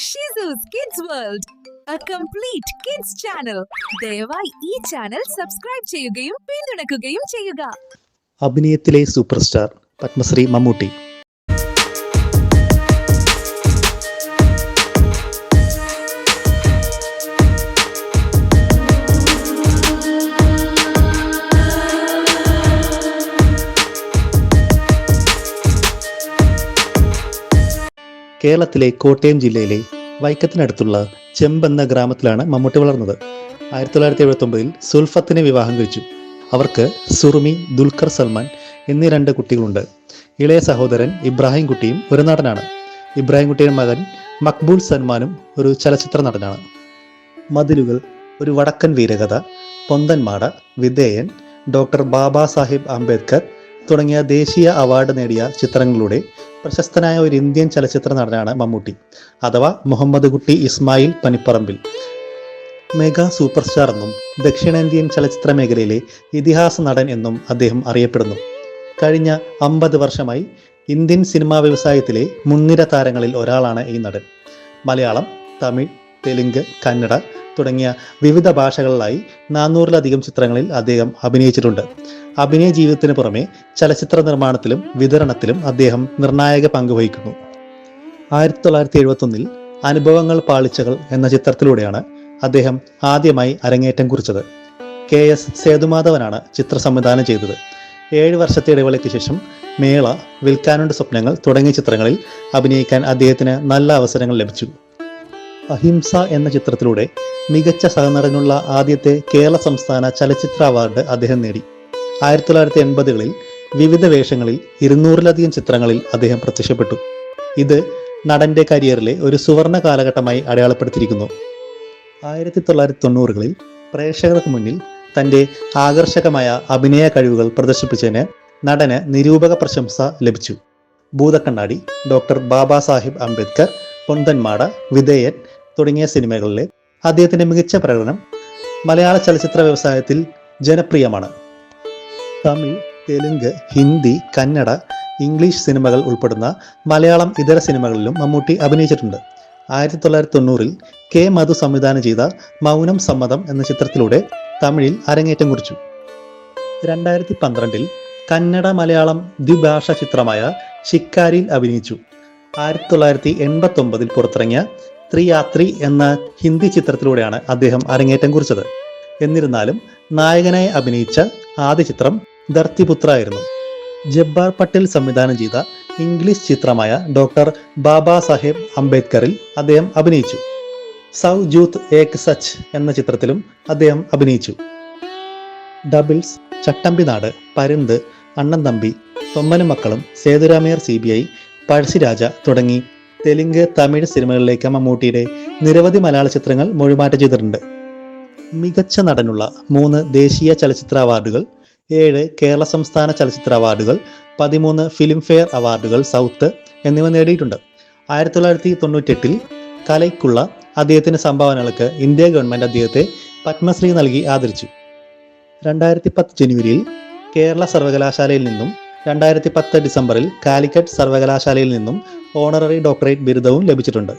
ഷിസൂസ് kids world, a complete kids channel. ദയവായി ഈ channel subscribe ചെയ്യുകയും പിന്തുണയ്ക്കുകയും ചെയ്യുക. അഭിനയത്തിലെ സൂപ്പർ സ്റ്റാർ പത്മശ്രീ മമ്മൂട്ടി. കേരളത്തിലെ കോട്ടയം ജില്ലയിലെ വൈക്കത്തിനടുത്തുള്ള ചെമ്പ് എന്ന ഗ്രാമത്തിലാണ് മമ്മൂട്ടി വളർന്നത്. 1979 സുൽഫത്തിനെ വിവാഹം കഴിച്ചു. അവർക്ക് സുറുമി, ദുൽഖർ സൽമാൻ എന്നീ 2 കുട്ടികളുണ്ട്. ഇളയ സഹോദരൻ ഇബ്രാഹിം കുട്ടിയും ഒരു നടനാണ്. ഇബ്രാഹിം കുട്ടിയുടെ മകൻ മക്ബൂൽ സൽമാനും ഒരു ചലച്ചിത്ര നടനാണ്. മതിലുകൾ, ഒരു വടക്കൻ വീരകഥ, പൊന്തന്മാട, വിധേയൻ, ഡോക്ടർ ബാബാ സാഹിബ് അംബേദ്കർ തുടങ്ങിയ ദേശീയ അവാർഡ് നേടിയ ചിത്രങ്ങളിലൂടെ പ്രശസ്തനായ ഒരു ഇന്ത്യൻ ചലച്ചിത്ര നടനാണ് മമ്മൂട്ടി, അഥവാ മുഹമ്മദ് കുട്ടി ഇസ്മായിൽ പനിപ്പറമ്പിൽ. മെഗാ സൂപ്പർ സ്റ്റാർ എന്നും ദക്ഷിണേന്ത്യൻ ചലച്ചിത്ര മേഖലയിലെ ഇതിഹാസ നടൻ എന്നും അദ്ദേഹം അറിയപ്പെടുന്നു. കഴിഞ്ഞ 50 വർഷമായി ഇന്ത്യൻ സിനിമാ വ്യവസായത്തിലെ മുൻനിര താരങ്ങളിൽ ഒരാളാണ് ഈ നടൻ. മലയാളം, തമിഴ്, തെലുങ്ക്, കന്നഡ തുടങ്ങിയ വിവിധ ഭാഷകളിലായി 400-ലധികം ചിത്രങ്ങളിൽ അദ്ദേഹം അഭിനയിച്ചിട്ടുണ്ട്. അഭിനയ ജീവിതത്തിന് പുറമെ ചലച്ചിത്ര നിർമ്മാണത്തിലും വിതരണത്തിലും അദ്ദേഹം നിർണായക പങ്ക് വഹിക്കുന്നു. 1971 അനുഭവങ്ങൾ പാളിച്ചകൾ എന്ന ചിത്രത്തിലൂടെയാണ് അദ്ദേഹം ആദ്യമായി അരങ്ങേറ്റം കുറിച്ചത്. KS സേതുമാധവനാണ് ചിത്ര സംവിധാനം ചെയ്തത്. 7 വർഷത്തെ ഇടവേളയ്ക്ക് ശേഷം മേള, വിൽക്കാനുണ്ട് സ്വപ്നങ്ങൾ തുടങ്ങിയ ചിത്രങ്ങളിൽ അഭിനയിക്കാൻ അദ്ദേഹത്തിന് നല്ല അവസരങ്ങൾ ലഭിച്ചു. അഹിംസ എന്ന ചിത്രത്തിലൂടെ മികച്ച സഹനടനുള്ള ആദ്യത്തെ കേരള സംസ്ഥാന ചലച്ചിത്ര അവാർഡ് അദ്ദേഹം നേടി. 1980-കളിൽ വിവിധ വേഷങ്ങളിൽ 200-ലധികം ചിത്രങ്ങളിൽ അദ്ദേഹം പ്രത്യക്ഷപ്പെട്ടു. ഇത് നടന്റെ കരിയറിലെ ഒരു സുവർണ കാലഘട്ടമായി അടയാളപ്പെടുത്തിയിരിക്കുന്നു. 1990-കളിൽ പ്രേക്ഷകർക്ക് മുന്നിൽ തന്റെ ആകർഷകമായ അഭിനയ കഴിവുകൾ പ്രദർശിപ്പിച്ചതിന് നടന് നിരൂപക പ്രശംസ ലഭിച്ചു. ഭൂതക്കണ്ണാടി, ഡോക്ടർ ബാബാ സാഹിബ് അംബേദ്കർ, പൊന്തന്മാട, വിധേയൻ തുടങ്ങിയ സിനിമകളിലെ അദ്ദേഹത്തിന്റെ മികച്ച പ്രകടനം മലയാള ചലച്ചിത്ര വ്യവസായത്തിൽ ജനപ്രിയമാണ്. തമിഴ്, തെലുങ്ക്, ഹിന്ദി, കന്നഡ, ഇംഗ്ലീഷ് സിനിമകൾ ഉൾപ്പെടുന്ന മലയാളം ഇതര സിനിമകളിലും മമ്മൂട്ടി അഭിനയിച്ചിട്ടുണ്ട്. 1990-ൽ K. മധു സംവിധാനം ചെയ്ത മൗനം സമ്മതം എന്ന ചിത്രത്തിലൂടെ തമിഴിൽ അരങ്ങേറ്റം കുറിച്ചു. 2012-ൽ കന്നഡ മലയാളം ദ്വിഭാഷ ചിത്രമായ ശിക്കാരിയിൽ അഭിനയിച്ചു. 1989-ൽ പുറത്തിറങ്ങിയ ത്രിയാത്രി എന്ന ഹിന്ദി ചിത്രത്തിലൂടെയാണ് അദ്ദേഹം അരങ്ങേറ്റം കുറിച്ചത്. എന്നിരുന്നാലും നായകനായി അഭിനയിച്ച ആദ്യ ചിത്രം ധർത്തിപുത്ര ആയിരുന്നു. ജബ്ബാർ പട്ടേൽ സംവിധാനം ചെയ്ത ഇംഗ്ലീഷ് ചിത്രമായ ഡോക്ടർ ബാബാ സാഹേബ് അംബേദ്കറിൽ അദ്ദേഹം അഭിനയിച്ചു. സൗ ജൂത്ത് ഏക് സച്ച് എന്ന ചിത്രത്തിലും അദ്ദേഹം അഭിനയിച്ചു. ഡബിൾസ്, ചട്ടമ്പിനാട്, പരുന്ത്, അണ്ണൻ തമ്പി, തൊമ്മനും മക്കളും, സേതുരാമയ്യർ CBI, പഴശ്ശിരാജ തുടങ്ങി തെലുങ്ക്, തമിഴ് സിനിമകളിലേക്ക് മമ്മൂട്ടിയുടെ നിരവധി മലയാള ചിത്രങ്ങൾ മൊഴിമാറ്റം ചെയ്തിട്ടുണ്ട്. മികച്ച നടനുള്ള 3 ദേശീയ ചലച്ചിത്ര അവാർഡുകൾ, 7 കേരള സംസ്ഥാന ചലച്ചിത്ര അവാർഡുകൾ, 13 ഫിലിം ഫെയർ അവാർഡുകൾ സൗത്ത് എന്നിവ നേടിയിട്ടുണ്ട്. 1998-ൽ കലയ്ക്കുള്ള അദ്ദേഹത്തിന്റെ സംഭാവനകൾക്ക് ഇന്ത്യ ഗവൺമെന്റ് അദ്ദേഹത്തെ പത്മശ്രീ നൽകി ആദരിച്ചു. 2010 ജനുവരിയിൽ കേരള സർവകലാശാലയിൽ നിന്നും 2010 ഡിസംബറിൽ കാലിക്കറ്റ് സർവകലാശാലയിൽ നിന്നും ഓണററി ഡോക്ടറേറ്റ് ബിരുദവും ലഭിച്ചിട്ടുണ്ട്.